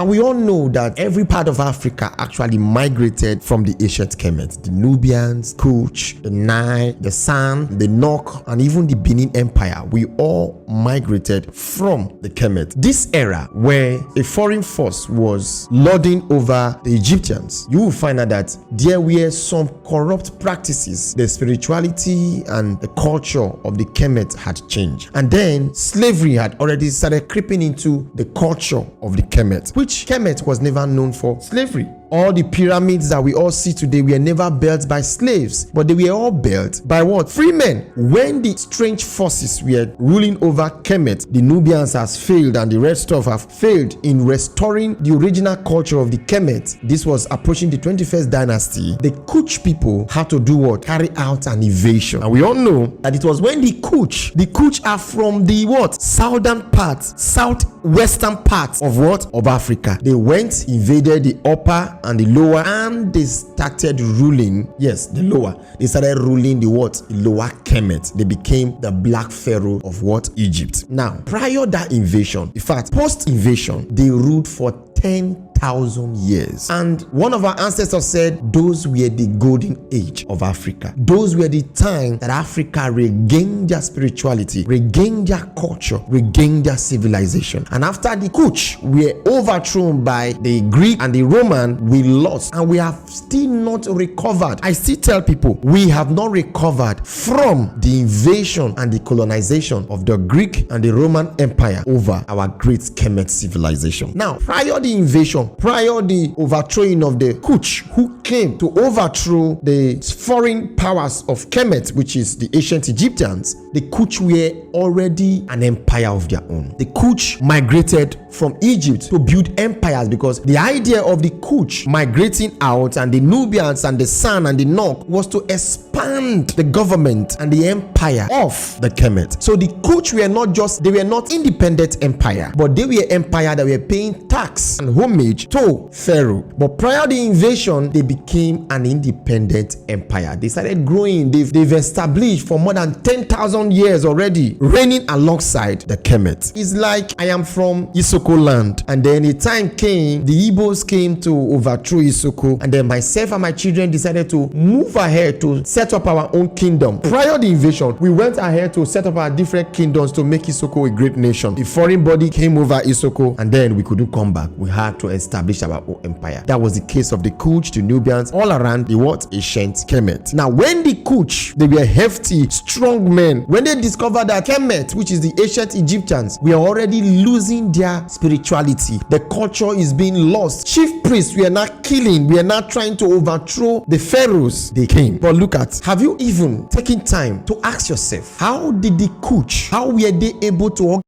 And we all know that every part of Africa actually migrated from the ancient Kemet. The Nubians, Kush, the Nile, the San, the Nok, and even the Benin Empire. We all migrated from the Kemet. This era where a foreign force was lording over the Egyptians, you will find out that there were some corrupt practices. The spirituality and the culture of the Kemet had changed. And then slavery had already started creeping into the culture of the Kemet, which Kemet was never known for slavery. All the pyramids that we all see today were never built by slaves, but they were all built by what? Free men. When the strange forces were ruling over Kemet, the Nubians has failed and the red stuff have failed in restoring the original culture of the Kemet. This was approaching the 21st dynasty. The Kush people had to do what? Carry out an invasion. And we all know that it was when the Kush are from the what? Southern parts, southwestern parts of what? Of Africa. They went, invaded the upper and the lower, and they started ruling. Yes, the lower. They started ruling the what? Lower Kemet. They became the black pharaoh of what? Egypt. Now, prior that invasion, in fact, post-invasion, they ruled for 10,000 years. And one of our ancestors said those were the golden age of Africa. Those were the time that Africa regained their spirituality, regained their culture, regained their civilization. And after the Kush were overthrown by the Greek and the Roman, we lost, and we have still not recovered. I still tell people we have not recovered from the invasion and the colonization of the Greek and the Roman Empire over our great Kemet civilization. Now, prior the invasion, prior the overthrowing of the Kush, who came to overthrow the foreign powers of Kemet, which is the ancient Egyptians, the Kush were already an empire of their own. The Kush migrated from Egypt to build empires, because the idea of the Kush migrating out and the Nubians and the San and the Nok was to expand the government and the empire of the Kemet. So the Kush were not just, they were not independent empire, but they were empire that were paying tax and homage to Pharaoh. But prior to the invasion, they became an independent empire. They started growing. They've established for more than 10,000 years already, reigning alongside the Kemet. It's like I am from Isoko land, and then a time came, the Igbos came to overthrow Isoko, and then myself and my children decided to move ahead to set up our own kingdom. Prior to the invasion, we went ahead to set up our different kingdoms to make Isoko a great nation. The foreign body came over Isoko, and then we couldn't come back. We had to establish our own empire. That was the case of the Kush, the Nubians, all around the what? Ancient Kemet. Now, when the Kush, they were hefty, strong men, when they discovered that Kemet, which is the ancient Egyptians, we are already losing their spirituality. The culture is being lost. Chief priests, we are not killing, we are not trying to overthrow the pharaohs. They came. But look at, have you even taken time to ask yourself, how did the Kush, how were they able to